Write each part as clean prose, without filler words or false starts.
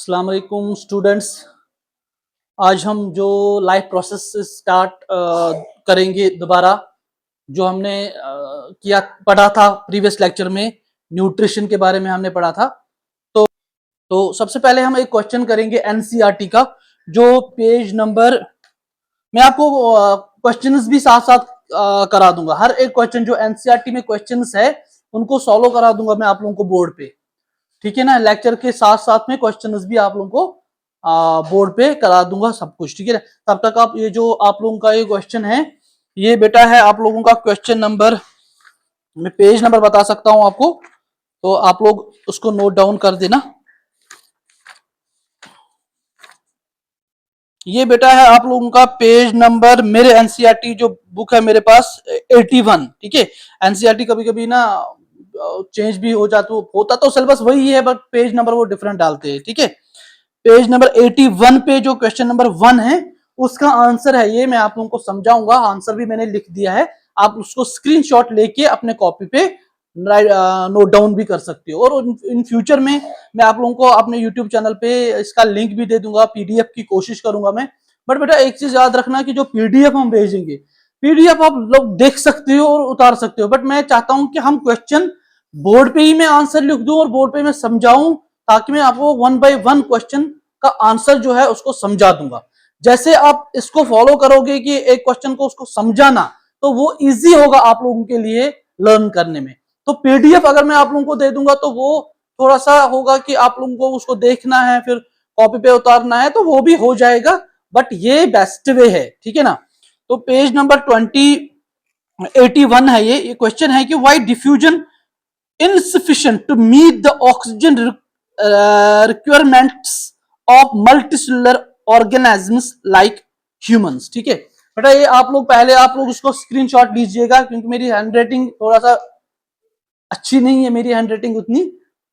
अस्सलाम वालेकुम स्टूडेंट्स। आज हम जो लाइफ प्रोसेस स्टार्ट करेंगे दोबारा, जो हमने किया पढ़ा था प्रीवियस लेक्चर में, न्यूट्रिशन के बारे में हमने पढ़ा था। तो सबसे पहले हम एक क्वेश्चन करेंगे एनसीईआरटी का, जो पेज नंबर, मैं आपको क्वेश्चंस भी साथ साथ करा दूंगा। हर एक क्वेश्चन जो एनसीईआरटी में क्वेश्चंस है उनको सॉल्व करा दूंगा मैं आप लोगों को बोर्ड पे, ठीक है ना। लेक्चर के साथ साथ में क्वेश्चंस भी आप लोगों को बोर्ड पे करा दूंगा सब कुछ, ठीक है। तब तक आप ये जो आप लोगों का ये क्वेश्चन है, ये बेटा है आप लोगों का क्वेश्चन नंबर, मैं पेज नंबर बता सकता हूं आपको, तो आप लोग उसको नोट डाउन कर देना। ये बेटा है आप लोगों का पेज नंबर, मेरे एनसीईआरटी जो बुक है मेरे पास 81, ठीक है। एनसीईआरटी कभी कभी ना चेंज भी हो जाता, होता तो सिलेबस वही है बट पेज नंबर वो डिफरेंट डालते हैं, ठीक है। पेज नंबर 81 पे जो क्वेश्चन नंबर 1 है उसका आंसर है ये, मैं आप लोगों को समझाऊंगा। आंसर भी मैंने लिख दिया है, आप उसको स्क्रीनशॉट लेके अपने कॉपी पे नोट डाउन भी कर सकते हो। और इन फ्यूचर में मैं आप लोगों को अपने यूट्यूब चैनल पे इसका लिंक भी दे दूंगा, पीडीएफ की कोशिश करूंगा मैं। बट बेटा एक चीज याद रखना कि जो पीडीएफ हम भेजेंगे, पीडीएफ आप लोग देख सकते हो और उतार सकते हो, बट मैं चाहता हूं कि हम क्वेश्चन बोर्ड पे ही मैं आंसर लिख दूं और बोर्ड पे मैं समझाऊं, ताकि मैं आपको 1 बाय 1 क्वेश्चन का आंसर जो है उसको समझा दूंगा। जैसे आप इसको फॉलो करोगे कि एक क्वेश्चन को उसको समझाना, तो वो इजी होगा आप लोगों के लिए लर्न करने में। तो पीडीएफ अगर मैं आप लोगों को दे दूंगा तो वो थोड़ा सा होगा कि आप लोगों को उसको देखना है, फिर कॉपी पे उतारना है, तो वो भी हो जाएगा, बट ये बेस्ट वे है, ठीक है ना। तो पेज नंबर 81 है, ये क्वेश्चन है कि why diffusion insufficient to meet the oxygen requirements of multicellular organisms like humans, ठीक है बेटा। ये आप लोग पहले आप लोग इसको स्क्रीनशॉट लीजिएगा, क्योंकि मेरी हैंडराइटिंग थोड़ा सा अच्छी नहीं है, मेरी हैंडराइटिंग उतनी,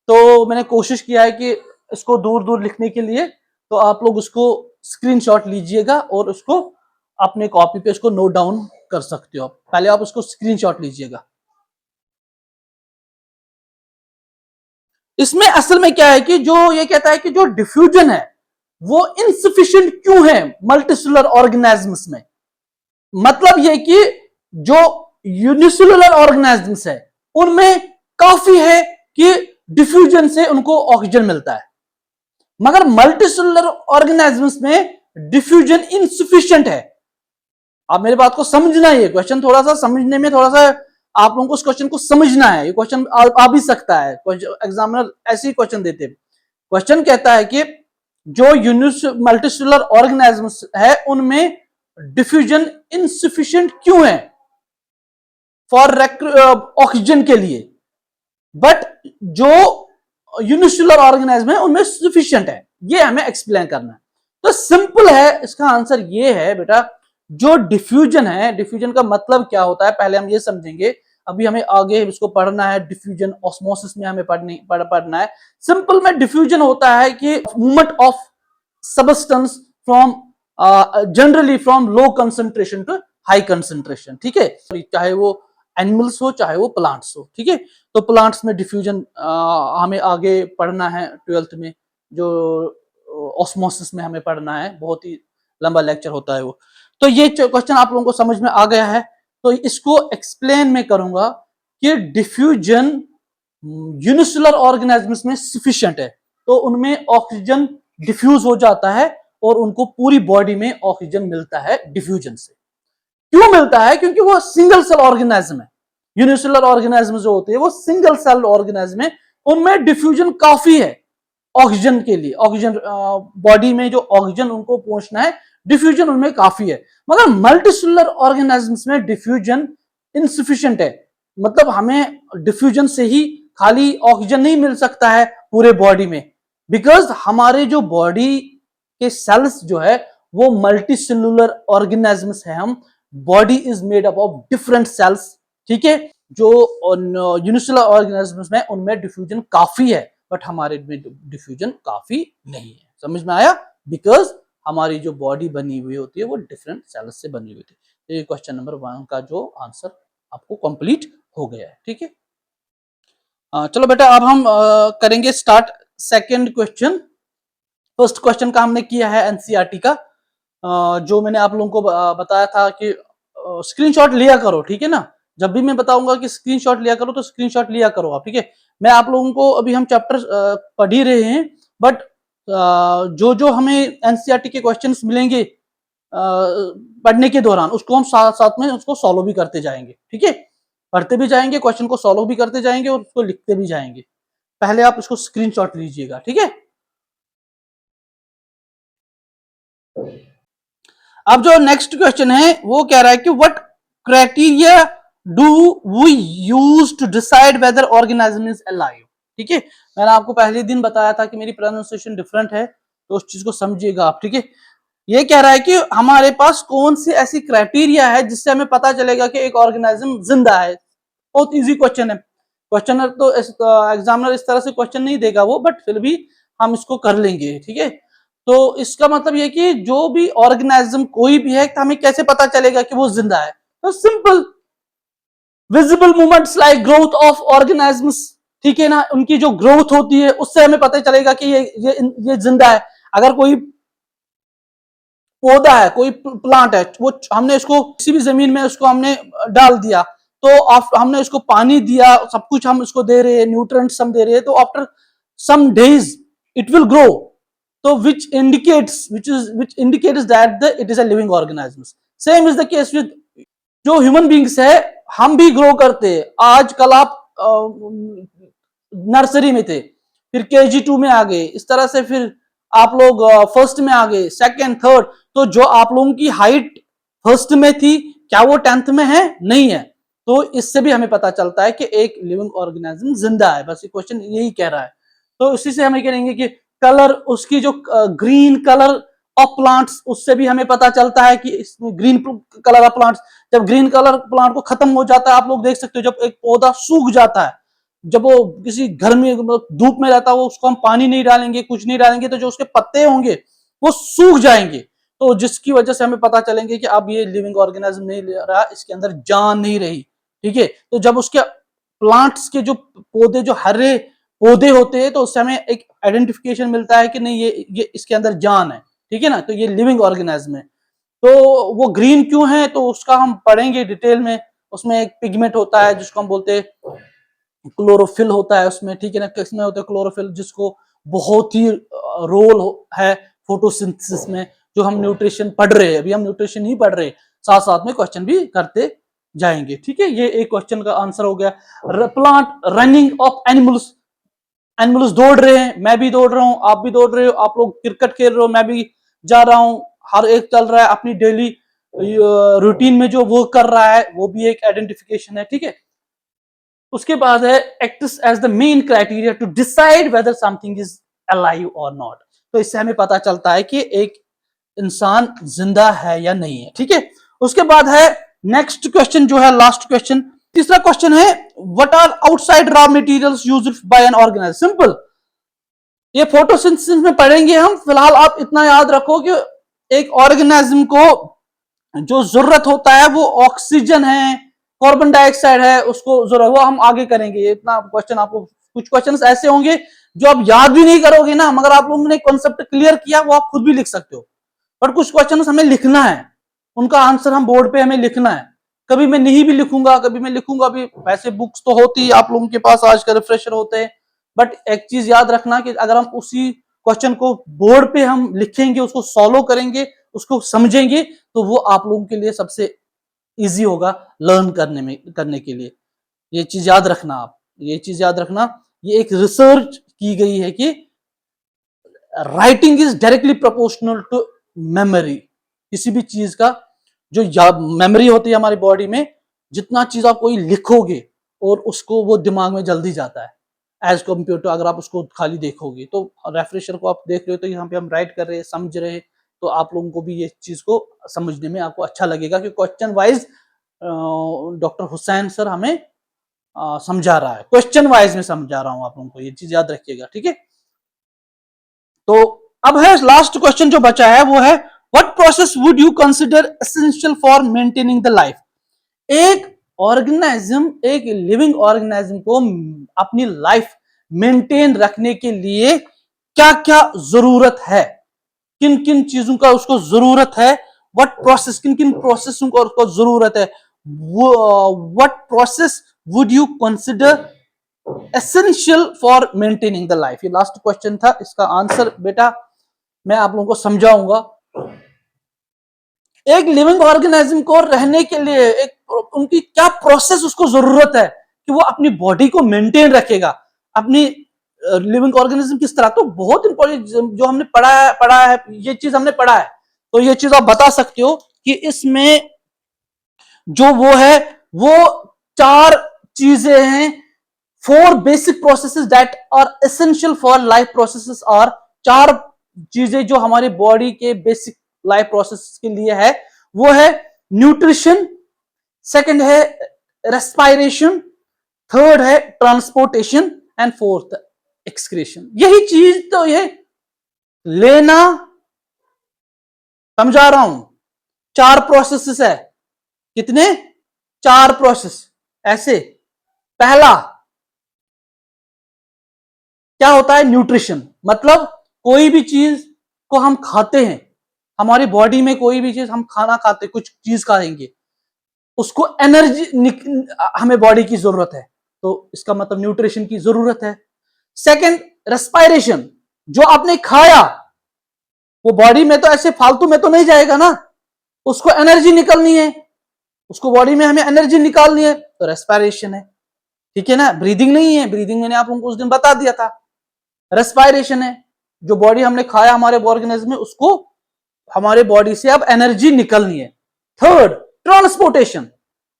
तो मैंने कोशिश किया है कि इसको दूर दूर लिखने के लिए। तो आप लोग उसको स्क्रीनशॉट लीजिएगा और उसको अपने कॉपी पे इसको नोट डाउन कर सकते हो। पहले आप उसको स्क्रीनशॉट लीजिएगा। इसमें असल में क्या है कि जो ये कहता है कि जो डिफ्यूजन है वो इनसफिशिएंट क्यों है मल्टीसेलुलर ऑर्गेनिजम्स में। मतलब ये कि जो यूनिसेलुलर ऑर्गेनिजम्स है उनमें काफी है कि डिफ्यूजन से उनको ऑक्सीजन मिलता है, मगर मल्टीसेलुलर ऑर्गेनिजम्स में डिफ्यूजन इनसफिशिएंट है। आप मेरी बात को समझना, ये क्वेश्चन थोड़ा सा समझने में थोड़ा सा आप लोगों को इस क्वेश्चन को समझना है। ये क्वेश्चन आ भी सकता है, एग्जामिनर ऐसे ही क्वेश्चन देते हैं। क्वेश्चन कहता है कि जो मल्टीसेलुलर ऑर्गेनिजम्स है उनमें डिफ्यूजन इनसफिशिएंट क्यों है फॉर ऑक्सीजन के लिए, बट जो यूनिसेलुलर ऑर्गेनिज्म है उनमें सफिशिएंट है। ये हमें एक्सप्लेन करना है। तो सिंपल है, इसका आंसर ये है बेटा, जो डिफ्यूजन है, डिफ्यूजन का मतलब क्या होता है पहले हम ये समझेंगे। अभी हमें आगे इसको पढ़ना है, डिफ्यूजन ऑस्मोसिस में हमें पढ़ना है। सिंपल में डिफ्यूजन होता है कि movement of substance from generally from low concentration to high concentration, ठीक है। चाहे वो एनिमल्स हो चाहे वो प्लांट्स हो, ठीक है। तो प्लांट्स में डिफ्यूजन हमें आगे पढ़ना है 12th में, जो ऑस्मोसिस में हमें पढ़ना है, बहुत ही लंबा लेक्चर होता है वो। तो ये क्वेश्चन आप लोगों को समझ में आ गया है, तो इसको एक्सप्लेन मैं करूंगा कि डिफ्यूजन यूनिसेलुलर ऑर्गेनिजम्स में सफिशिएंट है, तो उनमें ऑक्सीजन डिफ्यूज हो जाता है और उनको पूरी बॉडी में ऑक्सीजन मिलता है डिफ्यूजन से। क्यों मिलता है? क्योंकि वो सिंगल सेल ऑर्गेनिज्म है। यूनिसेलुलर ऑर्गेनिज्म जो होते हैं वो सिंगल सेल ऑर्गेनिज्म है, उनमें डिफ्यूजन काफी है ऑक्सीजन के लिए। ऑक्सीजन बॉडी में जो ऑक्सीजन उनको पहुंचना है, डिफ्यूजन उनमें काफी है। मगर मल्टीसेलुलर ऑर्गेनिज्म्स में डिफ्यूजन इनसफिशिएंट है। मतलब हमें डिफ्यूजन से ही खाली ऑक्सीजन नहीं मिल सकता है पूरे बॉडी में, बिकॉज हमारे जो बॉडी के सेल्स जो है वो मल्टीसेलुलर ऑर्गेनिज्म्स है। हम body is made up of different cells, ठीक है। जो यूनिसेलुलर ऑर्गेनिज्म्स में उनमें डिफ्यूजन काफी है, बट हमारे में डिफ्यूजन काफी नहीं है। समझ में आया? बिकॉज हमारी जो बॉडी बनी हुई होती है वो डिफरेंट सेल्स से बनी हुई होती है। तो ये क्वेश्चन नंबर 1 का जो आंसर आपको कंप्लीट हो गया है, ठीक है। चलो बेटा अब हम करेंगे start second question. First question का हमने किया है एनसीईआरटी का, जो मैंने आप लोगों को बताया था कि स्क्रीनशॉट लिया करो, ठीक है ना। जब भी मैं बताऊंगा कि स्क्रीनशॉट लिया करो तो स्क्रीनशॉट लिया करो आप, ठीक है। मैं आप लोगों को अभी हम चैप्टर पढ़ ही रहे हैं, बट जो जो हमें एनसीईआरटी के क्वेश्चंस मिलेंगे पढ़ने के दौरान, उसको हम साथ साथ में उसको सॉल्व भी करते जाएंगे, ठीक है। पढ़ते भी जाएंगे, क्वेश्चन को सॉल्व भी करते जाएंगे और उसको लिखते भी जाएंगे। पहले आप इसको स्क्रीनशॉट लीजिएगा, ठीक है। अब जो नेक्स्ट क्वेश्चन है वो कह रहा है कि what criteria do we use to decide whether organism is alive, ठीक है। मैंने आपको पहले दिन बताया था कि मेरी प्रोनाउंसिएशन डिफरेंट है, तो उस चीज को समझिएगा आप, ठीक है। ये कह रहा है कि हमारे पास कौन सी ऐसी क्राइटेरिया है जिससे हमें पता चलेगा कि एक ऑर्गेनिज्म जिंदा है। बहुत इजी क्वेश्चन है। क्वेश्चनर तो एग्जामिनर इस तरह से क्वेश्चन नहीं देगा वो, बट फिर भी हम इसको कर लेंगे, ठीक है। तो इसका मतलब ये कि जो भी ऑर्गेनिज्म कोई भी है, हमें कैसे पता चलेगा कि वो जिंदा है। तो simple, visible movements like growth of organisms, ठीक है ना, उनकी जो ग्रोथ होती है उससे हमें पता चलेगा कि ये जिंदा है। अगर कोई पौधा है, कोई प्लांट है, वो हमने इसको किसी भी जमीन में उसको हमने डाल दिया, तो हमने उसको पानी दिया, सब कुछ हम उसको दे रहे हैं, न्यूट्रिएंट्स हम दे रहे हैं, तो after some days it will grow. तो which indicates that it is a living organism. Same is the case with जो ह्यूमन बींग्स है, हम भी ग्रो करते हैं। आज कल आप नर्सरी में थे, फिर KG2 में आ गए, इस तरह से फिर आप लोग फर्स्ट में आ गए, सेकंड, थर्ड। तो जो आप लोगों की हाइट फर्स्ट में थी, क्या वो 10th में है? नहीं है। तो इससे भी हमें पता चलता है कि एक लिविंग ऑर्गेनिज्म जिंदा है। बस ये क्वेश्चन यही कह रहा है। तो इसी से हमें कहेंगे कि कलर, उसकी जो ग्रीन कलर ऑफ प्लांट्स, उससे भी हमें पता चलता है कि ग्रीन कलर ऑफ प्लांट्स, जब ग्रीन कलर प्लांट को खत्म हो जाता है, आप लोग देख सकते हो जब एक पौधा सूख जाता है, जब वो किसी घर में धूप में रहता है, वो उसको हम पानी नहीं डालेंगे, कुछ नहीं डालेंगे, तो जो उसके पत्ते होंगे वो सूख जाएंगे। तो जिसकी वजह से हमें पता चलेंगे कि अब ये लिविंग ऑर्गेनिज्म नहीं रहा, इसके अंदर जान नहीं रही, ठीक है। तो जब उसके प्लांट्स के जो पौधे, जो हरे पौधे होते हैं, तो उससे हमें एक आइडेंटिफिकेशन मिलता है कि नहीं, ये इसके अंदर जान है, ठीक है ना, तो ये लिविंग ऑर्गेनिज्म है। तो वो ग्रीन क्यों है, तो उसका हम पढ़ेंगे डिटेल में। उसमें एक पिगमेंट होता है जिसको हम बोलते हैं क्लोरोफिल होता है उसमें, ठीक है ना। किसमें होता है क्लोरोफिल? जिसको बहुत ही रोल है फोटोसिंथेसिस में। जो हम न्यूट्रिशन पढ़ रहे हैं, अभी हम न्यूट्रिशन ही पढ़ रहे हैं, साथ साथ में क्वेश्चन भी करते जाएंगे, ठीक है। ये एक क्वेश्चन का आंसर हो गया। Plant running of animals, animals दौड़ रहे हैं, मैं भी दौड़ रहा हूं, आप भी दौड़ रहे हो, आप लोग क्रिकेट खेल रहे हो, मैं भी जा रहा हूं, हर एक चल रहा है अपनी डेली रूटीन में जो वर्क कर रहा है, वो भी एक आइडेंटिफिकेशन है, ठीक है। उसके बाद है acts as the main criteria to decide whether something is alive और नॉट। तो इससे हमें पता चलता है कि एक इंसान जिंदा है या नहीं है, ठीक है। उसके बाद है नेक्स्ट क्वेश्चन, जो है लास्ट क्वेश्चन, तीसरा क्वेश्चन है what are outside raw materials used by an organism. Simple, ये फोटोसिंथेसिस में पढ़ेंगे हम। फिलहाल आप इतना याद रखो कि एक ऑर्गेनिज्म को जो जरूरत होता है वो ऑक्सीजन है, कार्बन डाइऑक्साइड है, उसको जरूरत, वो हम आगे करेंगे। इतना क्वेश्चन आपको, कुछ क्वेश्चंस ऐसे होंगे जो आप याद भी नहीं करोगे ना, मगर आप लोगों ने कॉन्सेप्ट क्लियर किया, वो आप खुद भी लिख सकते हो। पर कुछ क्वेश्चन हमें लिखना है, उनका आंसर हम बोर्ड पे हमें लिखना है। कभी मैं नहीं भी लिखूंगा, कभी मैं लिखूंगा भी। वैसे बुक्स तो होती है आप लोगों के पास, आज का रिफ्रेशर होते हैं, बट एक चीज याद रखना कि अगर हम उसी क्वेश्चन को बोर्ड पे हम लिखेंगे, उसको सॉल्व करेंगे, उसको समझेंगे, तो वो आप लोगों के लिए सबसे इजी होगा लर्न करने के लिए। ये चीज याद रखना आप, ये चीज याद रखना। ये एक रिसर्च की गई है कि writing is directly proportional to memory. किसी भी चीज का जो मेमोरी होती है हमारी बॉडी में, जितना चीज आप कोई लिखोगे और उसको वो दिमाग में जल्दी जाता है, एज कम्पेयर टू अगर आप उसको खाली देखोगे। तो रेफ्रेशर को आप देख रहे हो, तो यहाँ पे हम राइट कर रहे हैं, समझ रहे हैं, तो आप लोगों को भी ये चीज को समझने में आपको अच्छा लगेगा कि question wise doctor Hussain sir हमें समझा रहा है, क्वेश्चन वाइज में समझा रहा हूं आप लोगों को, ये चीज याद रखिएगा, ठीक है। तो अब है लास्ट क्वेश्चन जो बचा है, वो है what process would you consider essential for maintaining the life. एक ऑर्गेनिज्म, एक लिविंग ऑर्गेनिज्म को अपनी लाइफ मेंटेन रखने के लिए क्या क्या जरूरत है, किन किन चीजों का उसको जरूरत है, व्हाट प्रोसेस, किन किन प्रोसेसों का उसको जरूरत है, what process would you consider essential for maintaining the life. ये लास्ट क्वेश्चन था, इसका आंसर बेटा मैं आप लोगों को समझाऊंगा। एक लिविंग ऑर्गेनिज्म को रहने के लिए एक उनकी क्या प्रोसेस उसको जरूरत है कि वो अपनी बॉडी को मेंटेन रखेगा, अपनी लिविंग ऑर्गेनिज्म किस तरह, तो बहुत इंपॉर्टेंट जो हमने पढ़ा है ये चीज हमने पढ़ा है, तो ये चीज आप बता सकते हो कि इसमें जो वो है वो चार चीजें हैं, four basic processes that are essential for life processes, और चार चीजें जो हमारी बॉडी के बेसिक लाइफ प्रोसेस के लिए है, वो है न्यूट्रिशन, सेकंड है रेस्पायरेशन, थर्ड है ट्रांसपोर्टेशन, एंड फोर्थ एक्सक्रीशन। यही चीज तो ये लेना, समझा रहा हूं, चार प्रोसेसेस है, कितने, चार प्रोसेस। ऐसे पहला क्या होता है, न्यूट्रिशन, मतलब कोई भी चीज को हम खाते हैं, हमारी बॉडी में कोई भी चीज हम खाना खाते, कुछ चीज खाएंगे, उसको एनर्जी हमें बॉडी की जरूरत है, तो इसका मतलब न्यूट्रिशन की जरूरत है। सेकंड रेस्पायरेशन, जो आपने खाया वो बॉडी में तो ऐसे फालतू में तो नहीं जाएगा ना, उसको एनर्जी निकलनी है, उसको बॉडी में हमें एनर्जी निकालनी है, तो रेस्पायरेशन है, ठीक है ना। ब्रीदिंग नहीं है, ब्रीदिंग मैंने आप लोगों को उस दिन बता दिया था। रेस्पायरेशन है, जो बॉडी हमने खाया हमारे ऑर्गेनिज्म में, उसको हमारे बॉडी से अब एनर्जी निकलनी है। थर्ड ट्रांसपोर्टेशन,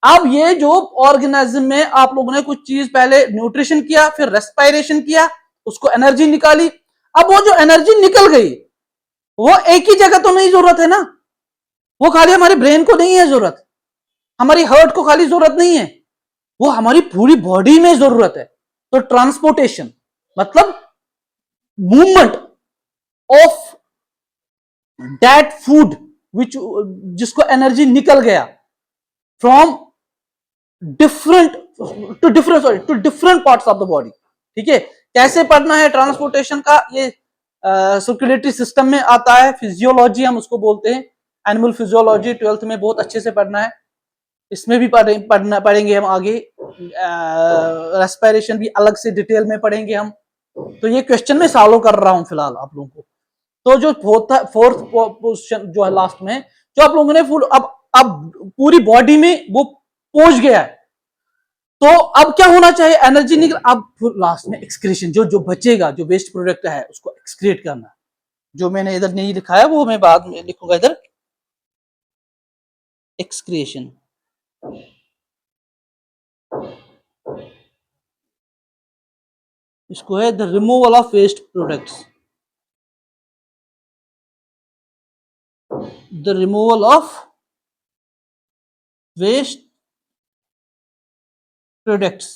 अब ये जो ऑर्गेनिज्म में आप लोगों ने कुछ चीज पहले न्यूट्रिशन किया, फिर रेस्पायरेशन किया, उसको एनर्जी निकाली, अब वो जो एनर्जी निकल गई वो एक ही जगह तो नहीं जरूरत है ना, वो खाली हमारे ब्रेन को नहीं है जरूरत, हमारी हार्ट को खाली जरूरत नहीं है, वो हमारी पूरी बॉडी में जरूरत है। तो ट्रांसपोर्टेशन मतलब movement of that food which, जिसको एनर्जी निकल गया from different to different parts of the body, ठीक है। कैसे पढ़ना है ट्रांसपोर्टेशन का, ये सर्कुलेटरी सिस्टम में आता है, फिजियोलॉजी हम उसको बोलते हैं, एनिमल फिजियोलॉजी 12th में बहुत अच्छे से पढ़ना है, इसमें भी पढ़ेंगे हम आगे, रेस्पिरेशन भी अलग से डिटेल में पढ़ेंगे हम, तो ये क्वेश्चन में सॉल्व कर रहा हूं फिलहाल आप लोगों को। तो जो फोर्थ पोजीशन जो है लास्ट में, जो आप लोगों ने फुल अब पूरी बॉडी में वो पहुंच गया है, तो अब क्या होना चाहिए, एनर्जी निकल, अब लास्ट में एक्सक्रीशन, जो जो बचेगा, जो वेस्ट प्रोडक्ट है उसको एक्सक्रीट करना, जो मैंने इधर नहीं लिखा है वो मैं बाद में लिखूंगा इधर, एक्सक्रीशन। इसको है the removal of waste products, the removal of waste products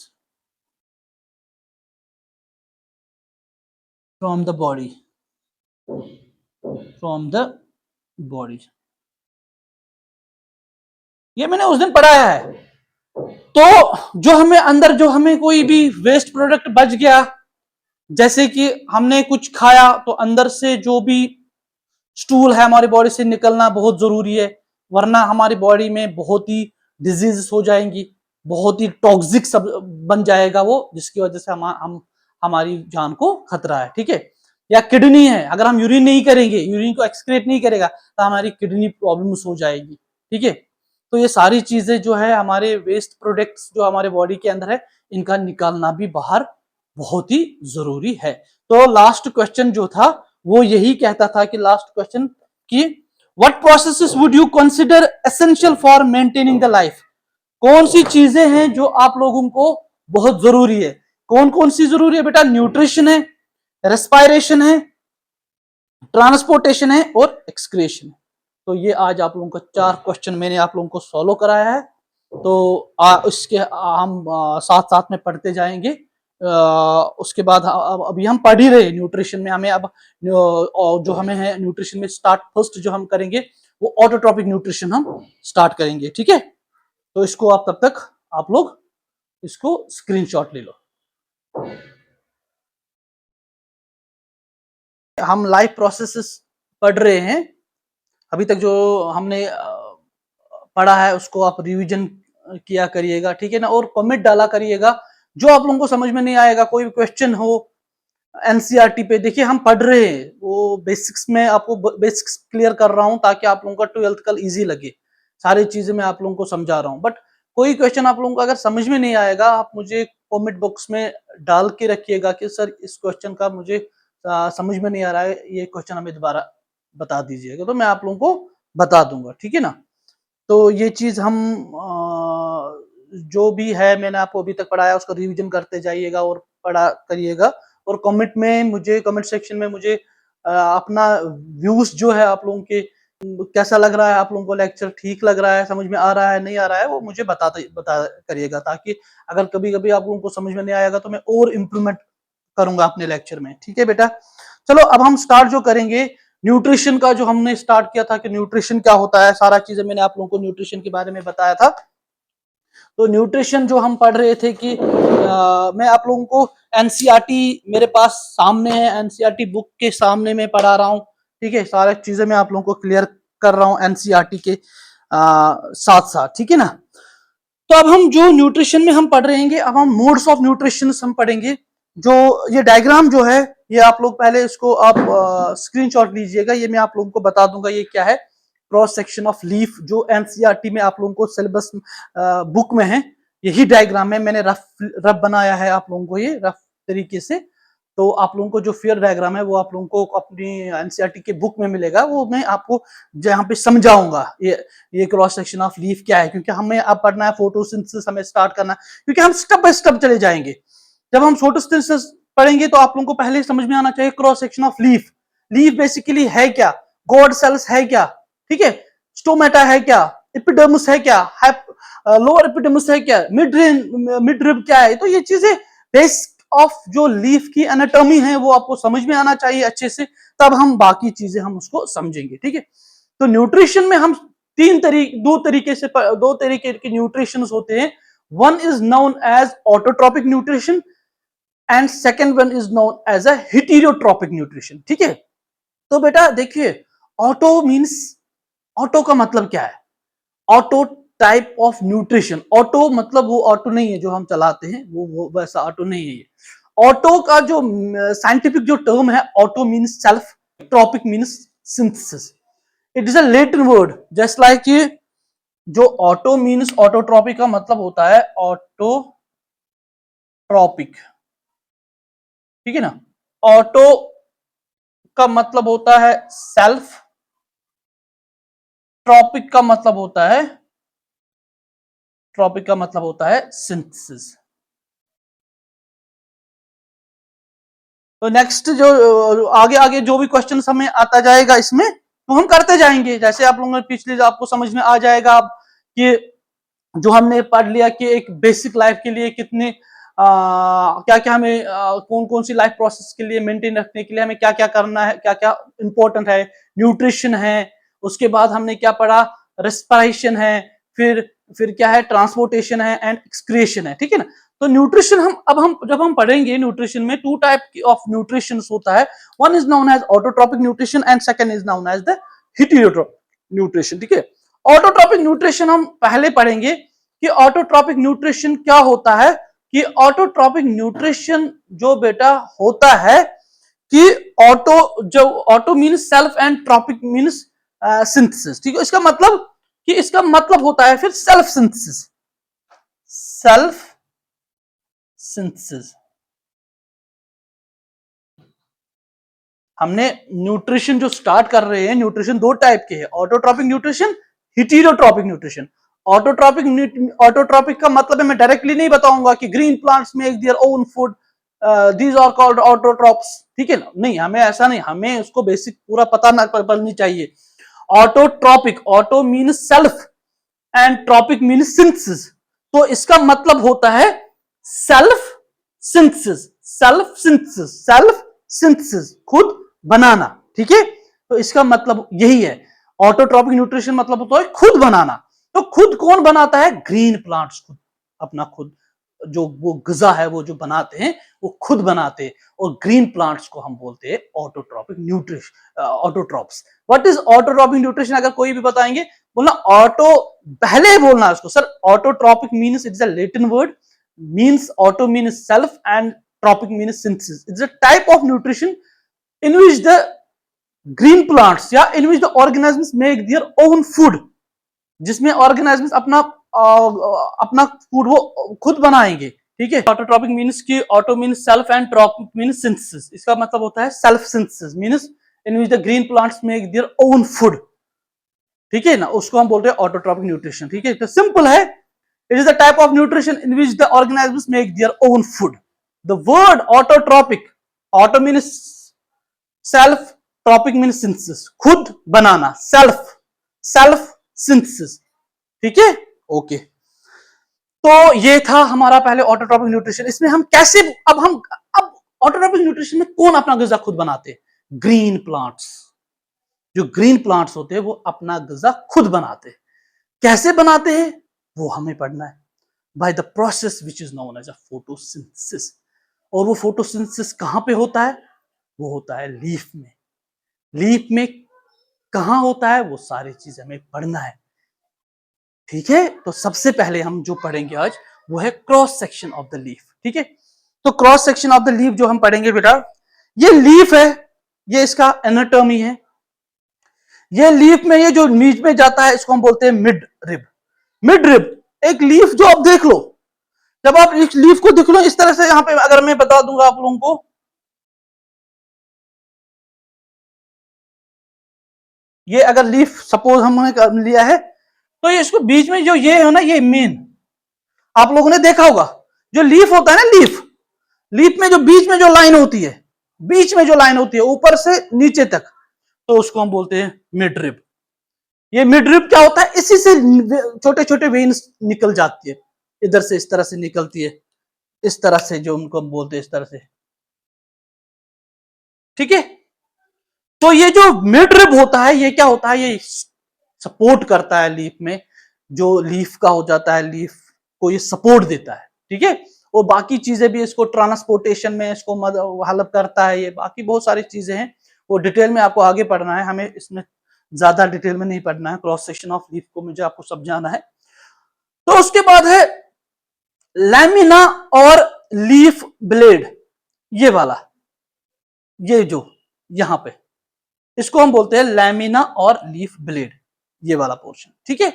from the body, from the body, ये मैंने उस दिन पढ़ाया है। तो जो हमें अंदर, जो हमें कोई भी वेस्ट प्रोडक्ट बच गया, जैसे कि हमने कुछ खाया, तो अंदर से जो भी स्टूल है हमारी बॉडी से निकलना बहुत जरूरी है, वरना हमारी बॉडी में बहुत ही डिजीज हो जाएंगी, बहुत ही टॉक्सिक सब बन जाएगा वो, जिसकी वजह से हम हमारी जान को खतरा है, ठीक है। या किडनी है, अगर हम यूरिन नहीं करेंगे, यूरिन को एक्सक्रीट नहीं करेगा, तो हमारी किडनी प्रॉब्लम्स हो जाएगी, ठीक है। तो ये सारी चीजें जो है हमारे वेस्ट प्रोडक्ट्स जो हमारे बॉडी के अंदर है, इनका निकालना भी बाहर बहुत ही जरूरी है। तो लास्ट क्वेश्चन जो था वो यही कहता था कि लास्ट क्वेश्चन कि what processes would you consider essential for maintaining the life, कौन सी चीजें हैं जो आप लोगों को बहुत जरूरी है, कौन कौन सी जरूरी है बेटा, न्यूट्रिशन है, रेस्पायरेशन है, ट्रांसपोर्टेशन है और एक्सक्रीशन है। तो ये आज आप लोगों का चार क्वेश्चन मैंने आप लोगों को सॉल्व कराया है, तो इसके हम साथ साथ में पढ़ते जाएंगे। उसके बाद अभी हम पढ़ ही रहे न्यूट्रिशन में, हमें अब जो हमें है न्यूट्रिशन में स्टार्ट फर्स्ट जो हम करेंगे वो ऑटोट्रॉपिक न्यूट्रिशन हम स्टार्ट करेंगे, ठीक है। तो इसको आप तब तक आप लोग इसको स्क्रीनशॉट ले लो। हम लाइफ प्रोसेसेस पढ़ रहे हैं, अभी तक जो हमने पढ़ा है उसको आप रिवीजन किया करिएगा, ठीक है ना, और कमेंट डाला करिएगा जो आप लोगों को समझ में नहीं आएगा, कोई भी क्वेश्चन हो एनसीईआरटी पे। देखिए हम पढ़ रहे हैं, वो बेसिक्स में आपको बेसिक्स क्लियर कर रहा हूं ताकि आप लोगों का 12th कल इजी लगे, सारी चीजें मैं आप लोगों को समझा रहा हूं। बट कोई क्वेश्चन आप लोगों को अगर समझ में नहीं आएगा, आप मुझे कमेंट बॉक्स में डाल के रखिएगा कि सर इस क्वेश्चन का मुझे समझ में नहीं आ रहा है, ये क्वेश्चन हमें दोबारा बता दीजिएगा, तो मैं आप लोगों को बता दूंगा, ठीक है ना। तो ये चीज हम जो भी है मैंने आपको अभी तक पढ़ाया उसका रिवीजन करते जाइएगा और पढ़ा करिएगा, और कमेंट में मुझे, कमेंट सेक्शन में मुझे अपना व्यूज जो है आप लोगों के कैसा लग रहा है, आप लोगों को लेक्चर ठीक लग रहा है, समझ में आ रहा है नहीं आ रहा है, वो मुझे बता करिएगा, ताकि अगर कभी कभी आप लोगों को समझ में नहीं आएगा तो मैं और इम्प्रूवमेंट करूंगा अपने लेक्चर में, ठीक है बेटा। चलो अब हम स्टार्ट जो करेंगे न्यूट्रिशन का, जो हमने स्टार्ट किया था कि न्यूट्रिशन क्या होता है, सारा चीजें मैंने आप लोगों को न्यूट्रिशन के बारे में बताया था। तो न्यूट्रिशन जो हम पढ़ रहे थे कि मैं आप लोगों को एनसीईआरटी मेरे पास सामने है, एनसीईआरटी बुक के सामने मैं पढ़ा रहा हूँ, ठीक है, सारी चीजें मैं आप लोगों को क्लियर कर रहा हूँ एनसीईआरटी के साथ साथ, ठीक है ना। तो अब हम जो न्यूट्रिशन में हम पढ़ रहे हैं, अब हम मोड्स ऑफ न्यूट्रिशन हम पढ़ेंगे। जो ये डायग्राम जो है, ये आप लोग पहले इसको आप स्क्रीनशॉट लीजिएगा, ये मैं आप लोगों को बता दूंगा ये क्या है। क्रॉस सेक्शन ऑफ लीफ जो एनसीईआरटी में आप लोगों को सिलेबस बुक में है, यही डायग्राम है, मैंने रफ बनाया है आप लोगों को, ये रफ तरीके से। तो आप लोगों को जो फेयर डायग्राम है वो आप लोगों को अपनी एनसीईआरटी के बुक में मिलेगा, वो मैं आपको जहाँ पे समझाऊंगा ये क्रॉस सेक्शन ऑफ लीफ क्या है, क्योंकि हमें अब पढ़ना है फोटोसिंथेसिस, हमें स्टार्ट करना है, क्योंकि हम स्टेप बाय स्टेप चले जाएंगे। जब हम फोटोसिंथेसिस पढ़ेंगे तो आप लोगों को पहले समझ में आना चाहिए cross section of leaf. Leaf basically है क्या, गॉड सेल्स है क्या, ठीक है, स्टोमेटा है क्या, एपिडर्मिस है क्या, लोअर एपिडर्मिस है क्या, मिड रिब क्या है, तो ये चीजें बेसिक ऑफ जो लीफ की एनाटॉमी है वो आपको समझ में आना चाहिए अच्छे से, तब हम बाकी चीजें हम उसको समझेंगे, ठीक है। तो न्यूट्रिशन में हम दो तरीके के न्यूट्रिशन होते हैं। One is known as autotrophic nutrition and second one is known as a heterotrophic nutrition, ठीक है। तो बेटा देखिए, ऑटो मींस, ऑटो का मतलब क्या है, auto type of nutrition. Auto मतलब वो ऑटो नहीं है जो हम चलाते हैं, वो वैसा ऑटो नहीं है ये। ऑटो का जो साइंटिफिक जो टर्म है, auto means self, trophic means synthesis. It is a Latin word just like ये, जो ऑटो मींस ऑटोट्रॉपिक का मतलब होता है ऑटोट्रॉपिक, ठीक है ना। ऑटो का मतलब होता है सेल्फ, ट्रॉपिक का मतलब होता है, ट्रॉपिक का मतलब होता है सिंथेसिस। तो नेक्स्ट जो आगे आगे जो भी क्वेश्चन हमें आता जाएगा इसमें, तो हम करते जाएंगे, जैसे आप लोगों ने पिछले आपको समझ में आ जाएगा अब कि जो हमने पढ़ लिया कि एक बेसिक लाइफ के लिए कितने क्या क्या हमें कौन कौन सी लाइफ प्रोसेस के लिए मेंटेन रखने के लिए हमें क्या क्या करना है, क्या क्या इंपॉर्टेंट है, न्यूट्रिशन है, उसके बाद हमने क्या पढ़ा, रेस्पिरेशन है, फिर क्या है, ट्रांसपोर्टेशन है एंड एक्सक्रिएशन है, ठीक है ना। तो न्यूट्रिशन हम जब हम पढ़ेंगे न्यूट्रिशन में टू टाइप ऑफ न्यूट्रिशन होता है, one is known as autotrophic nutrition and second is known as the heterotrophic nutrition, ठीक है। ऑटोट्रॉपिक न्यूट्रिशन हम पहले पढ़ेंगे कि ऑटोट्रॉपिक न्यूट्रिशन क्या होता है, कि ऑटोट्रॉपिक न्यूट्रिशन जो बेटा होता है कि auto means self and tropic means synthesis, ठीक है। इसका मतलब होता है फिर सेल्फ सिंथेसिस, सेल्फ सिंथेसिस। हमने न्यूट्रिशन जो स्टार्ट कर रहे हैं, न्यूट्रिशन दो टाइप के हैं, autotrophic nutrition, heterotrophic nutrition. Autotrophic का मतलब है, मैं डायरेक्टली नहीं बताऊंगा कि green plants make their own food, these are called autotrophs, ठीक है ना, नहीं, हमें ऐसा नहीं, हमें उसको बेसिक पूरा पता ना पड़नी चाहिए। Autotrophic, auto means self and tropic means synthesis, तो इसका मतलब होता है self synthesis, self synthesis, self synthesis, खुद बनाना, ठीक है। तो इसका मतलब यही है, ऑटोट्रॉपिक न्यूट्रिशन मतलब होता है खुद बनाना। तो खुद कौन बनाता है, ग्रीन प्लांट्स खुद, अपना खुद जो वो ग़िज़ा है वो जो बनाते हैं वो खुद बनाते हैं, और ग्रीन प्लांट्स को हम बोलते हैं autotrophic nutrition, autotrophs. What is autotrophic nutrition? अगर कोई भी बताएंगे बोलना ऑटो, पहले ही बोलना है उसको sir. Autotrophic means it's a Latin word, means auto means self and tropic means synthesis. It's a type of nutrition in which the green plants या in which the organisms make their own food, जिसमें organisms अपना food वो खुद बनाएंगे, ठीक है। Autotrophic means की auto means self and tropic means synthesis. इसका मतलब होता है self synthesis means in which the green plants make their own food, ठीक है ना, उसको हम बोलते हैं ऑटोट्रॉपिक न्यूट्रिशन, ठीक है। तो सिंपल है, it is the type of nutrition in which the organisms make their own food. The word autotrophic, auto means self, trophic means synthesis, खुद बनाना, सेल्फ, सेल्फ सिंथेसिस, ठीक है, ओके। तो ये था हमारा पहले ऑटोट्रॉपिक न्यूट्रिशन। इसमें हम कैसे, अब ऑटोट्रॉपिक न्यूट्रिशन में कौन अपना ग़िज़ा खुद बनाते हैं? Green plants. जो ग्रीन प्लांट्स होते हैं वो अपना ग़िज़ा खुद बनाते हैं। कैसे बनाते हैं वो हमें पढ़ना है, by the process which is known as a photosynthesis. और वो फोटोसिंथेसिस कहां पे होता है? वो होता है लीफ में। लीफ में कहां होता है वो सारी चीजें हमें पढ़ना है, ठीक है। तो सबसे पहले हम जो पढ़ेंगे आज वो है cross section of the leaf, ठीक है। तो cross section of the leaf जो हम पढ़ेंगे बेटा, ये लीफ है, ये इसका एनाटॉमी है। ये लीफ में ये जो बीच में जाता है इसको हम बोलते हैं मिड रिब। मिड रिब एक लीफ जो आप देख लो, जब आप इस लीफ को देख लो इस तरह से, यहां पे अगर मैं बता दूंगा आप लोगों को, ये अगर लीफ सपोज हमने लिया है, तो ये इसको बीच में जो ये है ना, ये मेन आप लोगों ने देखा होगा, जो लीफ होता है ना, लीफ, लीफ में जो बीच में जो लाइन होती है, बीच में जो लाइन होती है ऊपर से नीचे तक, तो उसको हम बोलते हैं मिड रिब। ये मिड रिब क्या होता है? इसी से छोटे छोटे वेन्स निकल जाती है, इधर से इस तरह से निकलती है, इस तरह से, जो उनको हम बोलते हैं इस तरह से, ठीक है। तो ये जो मिड रिब होता है ये क्या होता है? ये सपोर्ट करता है लीफ में, जो लीफ का हो जाता है, लीफ को ये सपोर्ट देता है, ठीक है। और बाकी चीजें भी इसको ट्रांसपोर्टेशन में इसको हेल्प करता है, ये बाकी बहुत सारी चीजें हैं, वो डिटेल में आपको आगे पढ़ना है, हमें इसमें ज्यादा डिटेल में नहीं पढ़ना है। क्रॉस सेक्शन ऑफ लीफ को मुझे आपको समझाना है। तो उसके बाद है लैमिना और लीफ ब्लेड, ये वाला, ये जो यहां पे, इसको हम बोलते हैं लैमिना और लीफ ब्लेड, ये वाला पोर्शन, ठीक है।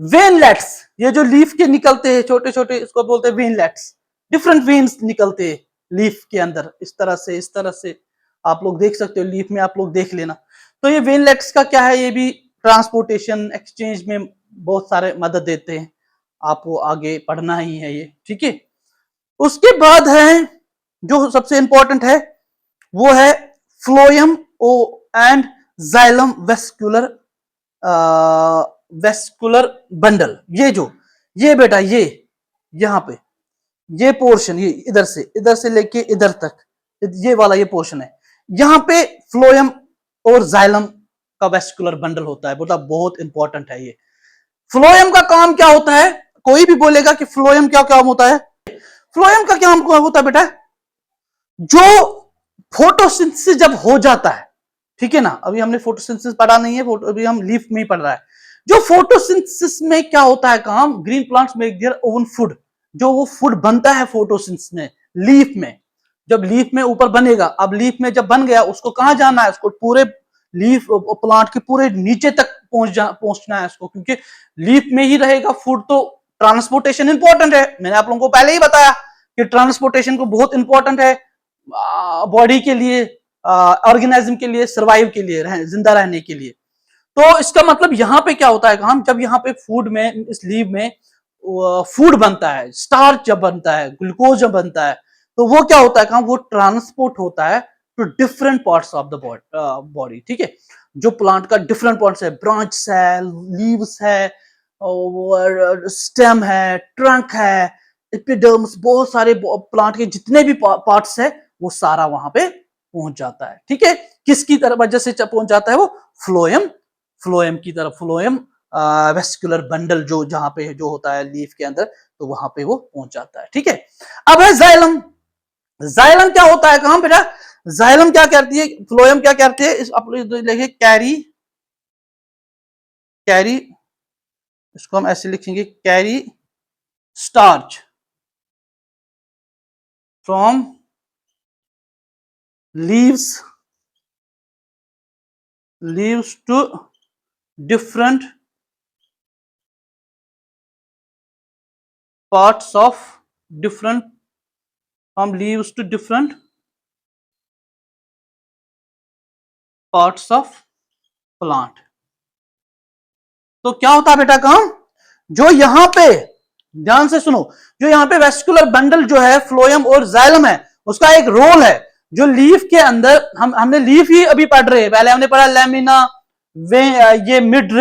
वेनलेट्स, ये जो लीफ के निकलते हैं छोटे छोटे, इसको बोलते हैं वेनलेट्स। डिफरेंट वेन्स निकलते हैं लीफ के अंदर, इस तरह से, इस तरह से आप लोग देख सकते हो लीफ में, आप लोग देख लेना। तो ये वेनलेट्स का क्या है? ये भी ट्रांसपोर्टेशन, एक्सचेंज में बहुत सारे मदद देते हैं, आपको आगे पढ़ना ही है ये, ठीक है। उसके बाद है जो सबसे इंपॉर्टेंट है वो है phloem and xylem vascular vascular bundle. ये जो, ये बेटा, ये यहां पे ये पोर्शन, ये इधर से लेके इधर तक, ये वाला ये पोर्शन है, यहां पे फ्लोएम और जाइलम का वेस्कुलर बंडल होता है। बोला बहुत इंपॉर्टेंट है ये। फ्लोएम का काम क्या होता है? कोई भी बोलेगा कि फ्लोएम क्या काम होता है, फ्लोएम का क्या होता है बेटा? जो फोटोसिंथेसिस जब हो जाता है, ठीक है ना, अभी हमने फोटोसिंथेसिस पढ़ा नहीं है, अभी हम लीफ में ही पढ़ रहा है। जो फोटोसिंथेसिस में क्या होता है काम, green plants make their own food, जो वो फूड बनता है फोटोसिंथेसिस में, लीफ में, जब लीफ में ऊपर बनेगा, अब लीफ में जब बन गया उसको कहां जाना है? उसको पूरे लीफ प्लांट के पूरे नीचे तक पहुंचना है उसको, क्योंकि लीफ में ही रहेगा फूड। तो ट्रांसपोर्टेशन इंपॉर्टेंट है, मैंने आप लोगों को पहले ही बताया कि ट्रांसपोर्टेशन को बहुत इंपॉर्टेंट है बॉडी के लिए, ऑर्गेनिज्म के लिए, सर्वाइव के लिए, जिंदा रहने के लिए। तो इसका मतलब यहाँ पे क्या होता है काम, जब यहाँ पे फूड में, इस लीव में फूड बनता है, स्टार्च जब बनता है, ग्लूकोज जब बनता है, तो वो क्या होता है काम, वो ट्रांसपोर्ट होता है to different parts of the body, ठीक है। जो प्लांट का डिफरेंट पार्ट्स है, ब्रांच है, लीव्स है, और स्टेम है, ट्रंक है, एपिडर्म्स, बहुत सारे प्लांट के जितने भी पार्ट्स है वो सारा वहां पे पहुंच जाता है, ठीक है। किसकी तरफ वजह से पहुंच जाता है? वो फ्लोएम, फ्लोएम की तरफ, फ्लोएम वेस्कुलर बंडल जो जहां पे जो होता है लीफ के अंदर, तो वहां पे वो पहुंच जाता है। ठीक है, अब है जाइलम। जाइलम क्या होता है, कहां बेटा, जाइलम क्या करती है, फ्लोएम क्या करती है, इस आप लिखे कैरी, कैरी, इसको हम ऐसे लिखेंगे, carry starch from leaves, leaves to different parts of different, from leaves to different parts of plant। तो क्या होता है बेटा काम, जो यहां पे ध्यान से सुनो, जो यहां पे वेस्कुलर बंडल जो है फ्लोएम और जाइलम है, उसका एक रोल है जो लीफ के अंदर, हमने लीफ ही अभी पढ़ रहे हैं, पहले हमने पढ़ा लेमिना, वे ये मिड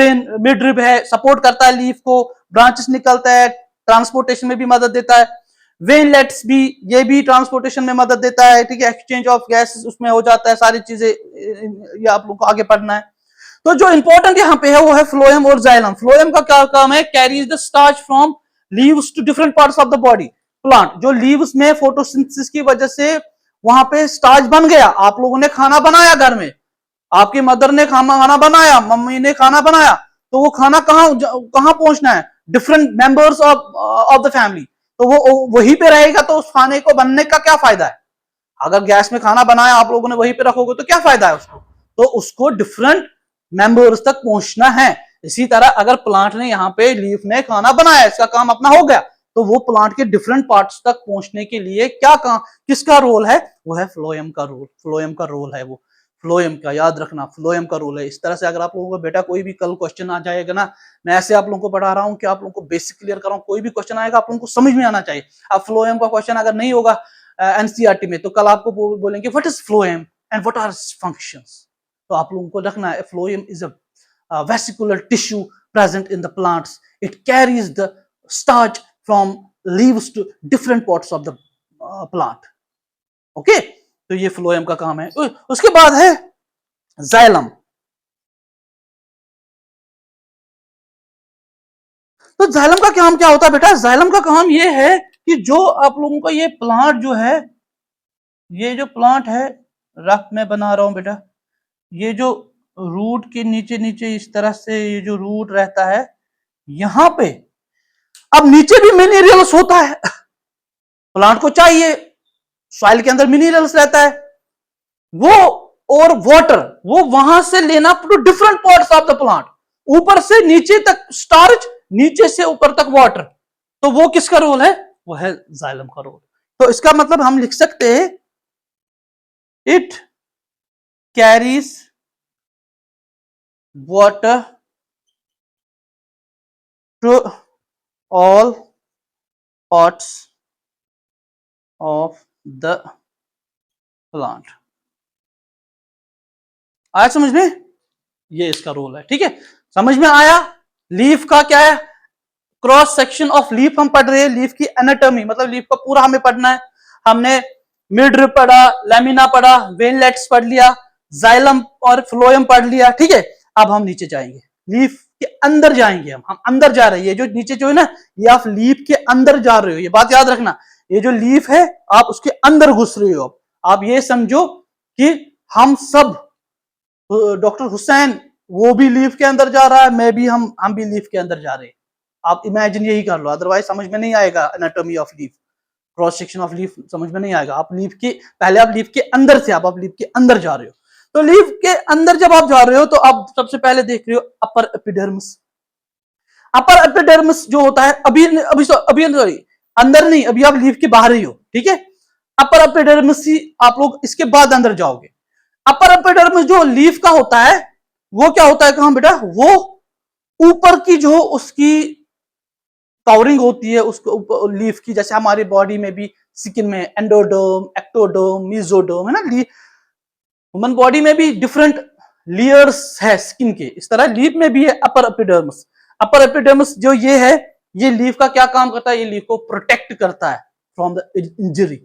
रिब है, सपोर्ट करता है लीफ को, ब्रांचेस निकलता है, ट्रांसपोर्टेशन में भी मदद देता है, वेनलेट्स भी, ये भी ट्रांसपोर्टेशन में मदद देता है। ठीक है, एक्सचेंज ऑफ गैस उसमें हो जाता है, सारी चीजें ये आप लोग को आगे पढ़ना है। तो जो इंपॉर्टेंट यहां पे है वो है फ्लोएम और जाइलम। फ्लोएम का क्या काम है, carries the starch from leaves to different parts of the body plant. जो लीव्स में फोटोसिंथेसिस की वजह से वहां पे स्टार्च बन गया, आप लोगों ने खाना बनाया घर में, आपकी मदर ने खाना बनाया, मम्मी ने खाना बनाया, तो वो खाना कहां पहुंचना है, different members of the family, तो वो वहीं पे रहेगा, तो उस खाने को बनने का क्या फायदा है, अगर गैस में खाना बनाया आप लोगों ने वहीं पे रखोगे तो क्या फायदा है उसको, तो उसको डिफरेंट मेंबर्स तक पहुंचना है। इसी तरह अगर प्लांट ने यहाँ पे लीफ ने खाना बनाया, इसका काम अपना हो गया, तो वो प्लांट के डिफरेंट पार्ट्स तक पहुंचने के लिए क्या काम, किसका रोल है, वो है फ्लोएम का रोल। फ्लोएम का रोल है वो, फ्लोएम का याद रखना, फ्लोएम का रोल है। इस तरह से अगर आप लोगों को बेटा कोई भी कल क्वेश्चन आ जाएगा ना, मैं ऐसे आप लोगों को पढ़ा रहा हूँ कि आप लोगों को बेसिक क्लियर कर रहा हूँ, कोई भी क्वेश्चन आएगा आप लोगों को समझ में आना चाहिए। अब फ्लोएम का क्वेश्चन अगर नहीं होगा एनसीईआरटी में, तो कल आपको बोलेंगे what is phloem and what are functions, तो आप लोगों को रखना है phloem is a vesicular tissue present in the plants. It carries the starch from leaves to different parts of the plant. Okay, तो ये फ्लोएम का काम है। उसके बाद है जाइलम। तो जाइलम का काम क्या होता है बेटा, जाइलम का काम ये है कि जो आप लोगों का ये प्लांट जो है, ये जो प्लांट है, रफ में बना रहा हूं बेटा, ये जो रूट के नीचे नीचे इस तरह से ये जो रूट रहता है यहां पे, अब नीचे भी मिनरल्स होता है, प्लांट को चाहिए, सॉइल के अंदर मिनरल्स रहता है वो, और वाटर वो वहां से लेना to different parts of the plant, ऊपर से नीचे तक स्टार्च, नीचे से ऊपर तक वाटर, तो वो किसका रोल है, वो है जाइलम का रोल। तो इसका मतलब हम लिख सकते हैं it carries water to all parts of the plant। आया समझ में, ये इसका रोल है। ठीक है, समझ में आया। लीफ का क्या है, क्रॉस सेक्शन ऑफ लीफ हम पढ़ रहे हैं, लीफ की एनाटॉमी, मतलब लीफ का पूरा हमें पढ़ना है। हमने मिड रिब पढ़ा, लेमिना पढ़ा, वेनलेट्स पढ़ लिया, जाइलम और फ्लोएम पढ़ लिया। ठीक है, अब हम नीचे जाएंगे, लीफ के अंदर जाएंगे, हम अंदर जा रहे हैं, ये जो नीचे जो है ना, ये आप लीफ के अंदर जा रहे हो, ये बात याद रखना, ये जो लीफ है आप उसके अंदर घुस रहे हो। आप ये समझो कि हम सब, डॉक्टर हुसैन वो भी लीफ के अंदर जा रहा है, मैं भी, हम भी लीफ के अंदर जा रहे हैं। आप इमेजिन यही कर लो, अदरवाइज समझ में नहीं आएगा anatomy of leaf, cross section of leaf समझ में नहीं आएगा। आप लीफ के पहले, आप लीफ के अंदर से, आप लीफ के अंदर जा रहे हो, तो लीफ के अंदर जब आप जा रहे हो तो आप सबसे पहले देख रहे हो अपर एपिडर्मिस। अपर एपिडर्मिस जो होता है, अभी अभी अभी सॉरी अंदर नहीं, अभी आप लीफ के बाहर ही हो। ठीक है, अपर एपिडर्मिस ही आप लोग इसके बाद अंदर जाओगे। अपर एपिडर्मिस जो लीफ का होता है वो क्या होता है, कहां बेटा, वो ऊपर की जो उसकी कवरिंग होती है उसको लीफ की, जैसे हमारी बॉडी में भी स्किन में एंडोडर्म, एक्टोडर्म, मेसोडर्म है ना, ह्यूमन बॉडी में भी डिफरेंट लेयर्स है स्किन के, इस तरह लीफ में भी है अपर एपिडर्मिस। अपर एपिडर्मिस जो ये है, ये लीफ का क्या काम करता है, ये लीफ को प्रोटेक्ट करता है फ्रॉम द इंजरी,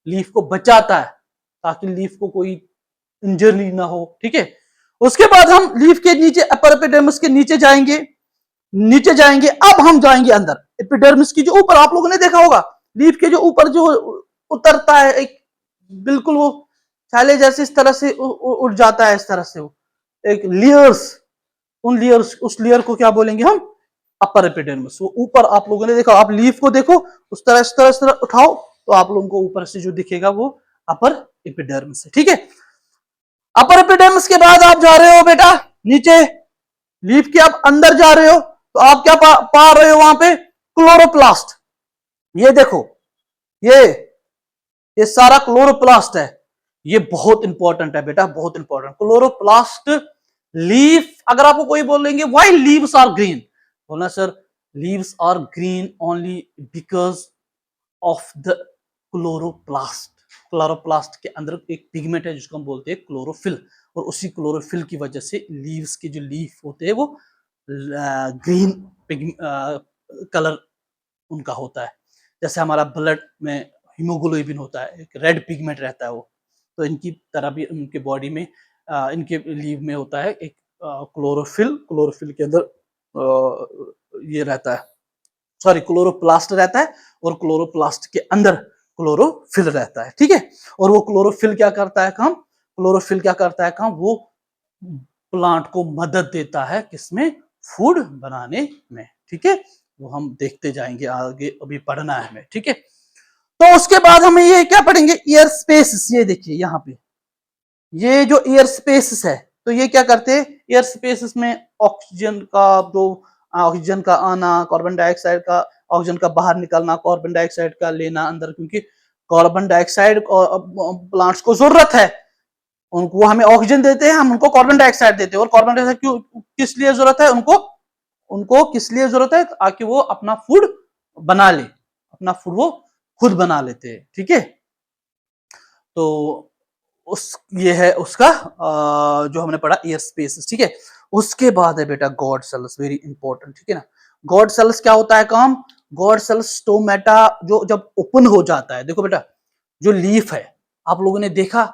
लीफ को बचाता है ताकि लीफ को कोई इंजरी ना हो। ठीक है, उसके बाद हम लीफ के नीचे, अपर एपिडर्मिस के नीचे जाएंगे, नीचे जाएंगे, अब हम जाएंगे अंदर। एपिडर्मिस की जो ऊपर आप लोगों ने देखा होगा, लीफ के जो ऊपर जो उतरता है एक, बिल्कुल वो छाले जैसे इस तरह से उठ जाता है, इस तरह से वो एक लेयर्स, उन लेयर्स, उस लेयर को क्या बोलेंगे हम, अपर एपिडर्मिस। वो ऊपर आप लोगों ने देखा, आप लीफ को देखो उस तरह इस तरह इस तरह उठाओ तो आप लोगों को ऊपर से जो दिखेगा वो अपर एपिडर्मिस है, ठीक है। अपर एपिडर्मिस के बाद आप जा रहे हो बेटा नीचे, लीफ के आप अंदर जा रहे हो तो आप क्या पा रहे हो वहां पे, क्लोरोप्लास्ट। ये देखो, ये ये सारा क्लोरोप्लास्ट है। ये बहुत इंपॉर्टेंट है बेटा, बहुत इंपॉर्टेंट क्लोरोप्लास्ट। लीफ, अगर आपको कोई बोलेंगे व्हाई लीव्स आर ग्रीन, बोलना sir leaves are green only because of the chloroplast. Chloroplast के अंदर एक पिगमेंट है जिसको हम बोलते हैं क्लोरोफिल, और उसी क्लोरोफिल की वजह से लीव्स के जो लीफ होते हैं वो ग्रीन कलर उनका होता है। जैसे हमारा ब्लड में हीमोग्लोबिन होता है, एक रेड पिगमेंट रहता है वो, तो इनकी तरह भी इनके बॉडी में इनके लीव में होता है एक क्लोरोफिल। क्लोरोफिल के अंदर ये रहता है, सॉरी क्लोरोप्लास्ट रहता है, और क्लोरोप्लास्ट के अंदर क्लोरोफिल रहता है, ठीक है। और वो क्लोरोफिल क्या करता है काम, क्लोरोफिल क्या करता है काम, वो प्लांट को मदद देता है किसमें, फूड बनाने में, ठीक है। वो हम देखते जाएंगे आगे, अभी पढ़ना है हमें, ठीक है। तो उसके बाद हमें ये क्या पढ़ेंगे, एयर स्पेस। ये देखिए यहाँ पे ये जो एयर स्पेस है, तो ये क्या करते हैं, एयर स्पेस में ऑक्सीजन का जो ऑक्सीजन का आना, कार्बन डाइऑक्साइड का, ऑक्सीजन का बाहर निकलना, कार्बन डाइऑक्साइड का लेना अंदर, क्योंकि कार्बन डाइऑक्साइड प्लांट्स को जरूरत है, उनको हमें ऑक्सीजन देते हैं, हम उनको कार्बन डाइऑक्साइड देते हैं। और कार्बन डाइऑक्साइड क्यों, किस लिए जरूरत है उनको, उनको किस लिए जरूरत है, ताकि वो अपना फूड बना ले, अपना फूड वो खुद बना लेते हैं, ठीक है। तो उस ये है उसका जो हमने पढ़ा एयर स्पेस, ठीक है। उसके बाद है बेटा गॉड सेल्स, वेरी इंपॉर्टेंट, ठीक है ना। गॉड सेल्स क्या होता है काम, गॉड सेल्स स्टोमेटा जो जब ओपन हो जाता है, देखो बेटा जो लीफ है, आप लोगों ने देखा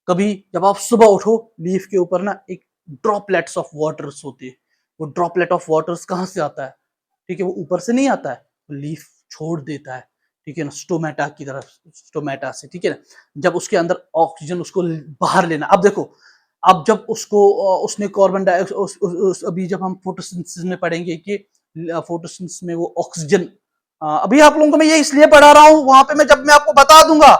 कभी जब आप सुबह उठो, लीफ के ऊपर ना एक ड्रॉपलेट्स ऑफ वाटर्स होते हैं। वो ड्रॉपलेट ऑफ वाटर्स कहाँ से आता है, ठीक है, वो ऊपर से नहीं आता है, लीफ छोड़ देता है, ठीक है ना, स्टोमेटा की तरफ, स्टोमेटा से, ठीक है ना। जब उसके अंदर ऑक्सीजन उसको बाहर लेना, अब देखो, अब जब उसको उसने कार्बन डाइऑक्साइड, अभी जब हम फोटोसिंथेसिस में पढ़ेंगे कि फोटोसिंथेसिस में वो ऑक्सीजन, अभी आप लोगों को मैं ये इसलिए पढ़ा रहा हूं, वहां पे मैं जब मैं आपको बता दूंगा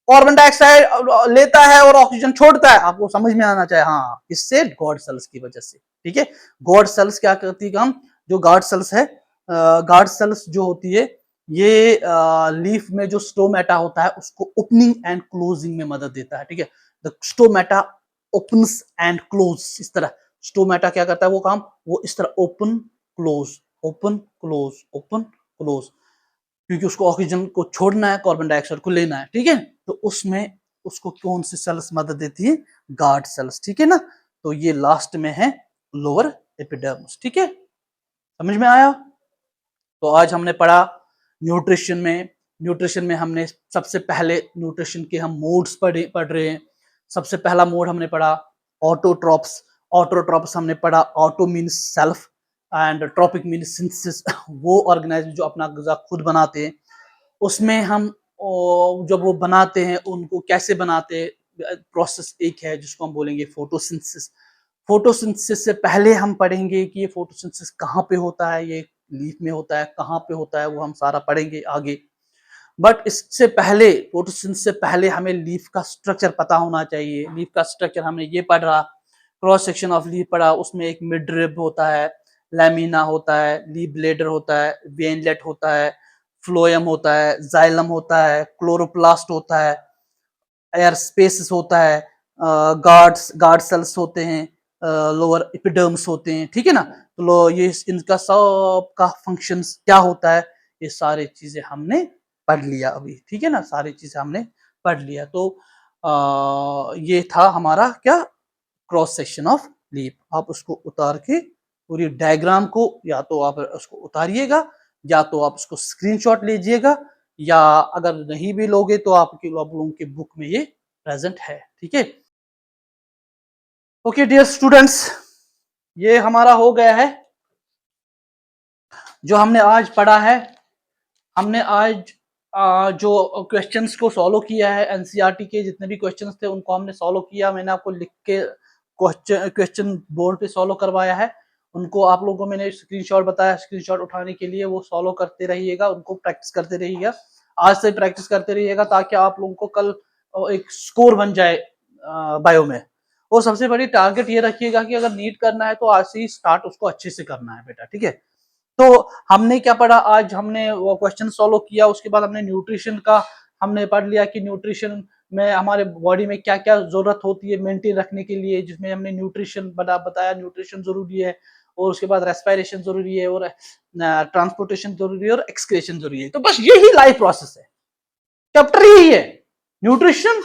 कार्बन डाइऑक्साइड लेता है और ऑक्सीजन छोड़ता है, आपको समझ में आना चाहिए, हाँ इससे गॉड सेल्स की वजह से, ठीक है। गॉड सेल्स क्या करती है काम, जो गॉड सेल्स है, गॉड सेल्स जो होती है ये लीफ में जो स्टोमेटा होता है उसको ओपनिंग एंड क्लोजिंग में मदद देता है, ठीक है। The stomata opens and close, इस तरह स्टोमेटा क्या करता है वो काम, वो इस तरह open close, open close, open close, क्योंकि उसको ऑक्सीजन को छोड़ना है, कार्बन डाइऑक्साइड को लेना है, ठीक है। तो उसमें उसको कौन सी सेल्स मदद देती है, गार्ड सेल्स, ठीक है ना। तो ये लास्ट में है लोअर एपिडर्मिस, ठीक है, समझ में आया। तो आज हमने पढ़ा न्यूट्रिशन में, न्यूट्रिशन में हमने सबसे पहले न्यूट्रिशन के हम मोड्स पढ़ रहे हैं। सबसे पहला मोड हमने पढ़ा ऑटोट्रॉप्स। ऑटोट्रॉप्स हमने पढ़ा, auto means self and tropic means synthesis, वो ऑर्गेनाइज्म जो अपना गजा खुद बनाते हैं। उसमें हम जब वो बनाते हैं उनको कैसे बनाते हैं, प्रोसेस एक है जिसको हम बोलेंगे फोटोसिंथेसिस। फोटोसिंथेसिस से पहले हम पढ़ेंगे कि ये फोटोसिंथेसिस कहाँ पे होता है, ये लीफ में होता है, कहाँ पे होता है, वो हम सारा पढ़ेंगे आगे। बट इससे पहले, फोटोसिंथेसिस से पहले हमें लीफ का स्ट्रक्चर पता होना चाहिए। लीफ का स्ट्रक्चर हमने ये पढ़ा, क्रॉस सेक्शन ऑफ लीफ पढ़ा, उसमें एक मिड रिब होता है, लैमिना होता है, लीफ ब्लेडर होता है, वेनलेट होता है, फ्लोएम होता है, जाइलम होता है, क्लोरोप्लास्ट होता है, एयर स्पेसिस होता है, गार्ड सेल्स होते हैं, लोअर एपिडर्म्स होते हैं, ठीक है ना। तो ये इनका सब का फंक्शंस क्या होता है, ये सारी चीजें हमने पढ़ लिया अभी, ठीक है ना, सारी चीजें हमने पढ़ लिया। तो ये था हमारा क्या, क्रॉस सेक्शन ऑफ लीफ। आप उसको उतार के पूरी डायग्राम को या तो आप उसको उतारिएगा, या तो आप उसको स्क्रीनशॉट लीजिएगा, या अगर नहीं भी लोगे तो आप लोगों के बुक में ये प्रेजेंट है, ठीक है। ओके डियर स्टूडेंट्स, ये हमारा हो गया है जो हमने आज पढ़ा है, हमने आज जो क्वेश्चंस को सॉल्व किया है, एनसीईआरटी के जितने भी क्वेश्चंस थे उनको हमने सॉल्व किया। मैंने आपको लिख के क्वेश्चन बोर्ड पे सॉल्व करवाया है, उनको आप लोगों को मैंने स्क्रीनशॉट बताया, स्क्रीनशॉट उठाने के लिए वो सॉल्व करते रहिएगा, उनको प्रैक्टिस करते रहिएगा, आज से प्रैक्टिस करते रहिएगा ताकि आप लोगों को कल एक स्कोर बन जाए बायो में। और सबसे बड़ी टारगेट ये रखिएगा कि अगर नीट करना है तो आज से ही स्टार्ट उसको अच्छे से करना है बेटा, ठीक है। तो हमने क्या पढ़ा आज, हमने वो क्वेश्चन सॉल्व किया, उसके बाद हमने न्यूट्रिशन का हमने पढ़ लिया कि न्यूट्रिशन में हमारे बॉडी में क्या क्या जरूरत होती है मेंटेन रखने के लिए, जिसमें हमने न्यूट्रिशन बताया, न्यूट्रिशन जरूरी है, और उसके बाद रेस्पिरेशन जरूरी है, और ट्रांसपोर्टेशन जरूरी है, और एक्सक्रेशन जरूरी है। तो बस यही लाइफ प्रोसेस है, चैप्टर यही है, न्यूट्रिशन,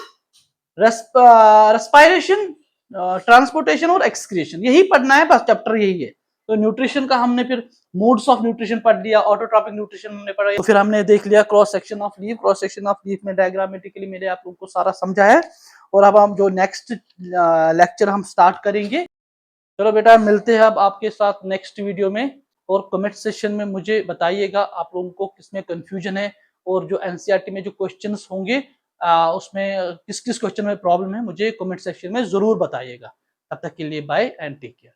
रेस्पिरेशन, ट्रांसपोर्टेशन और एक्सक्रीशन, यही पढ़ना है, बस चैप्टर यही है। तो न्यूट्रिशन का हमने फिर मोड्स ऑफ न्यूट्रिशन पढ़ लिया, ऑटोट्रॉपिक न्यूट्रिशन हमने पढ़ा, तो फिर हमने देख लिया cross section of leaf. Cross section of leaf में डायग्रामेटिकली मैंने आप लोगों को सारा समझा है। और अब हम जो नेक्स्ट लेक्चर हम स्टार्ट करेंगे, चलो बेटा मिलते हैं अब आपके साथ नेक्स्ट वीडियो में। और कमेंट सेक्शन में मुझे बताइएगा आप लोगों को किसमें कंफ्यूजन है, और जो एनसीईआरटी में जो क्वेश्चंस होंगे उसमें किस किस क्वेश्चन में प्रॉब्लम है, मुझे कमेंट सेक्शन में जरूर बताइएगा। तब तक के लिए बाय एंड टेक केयर।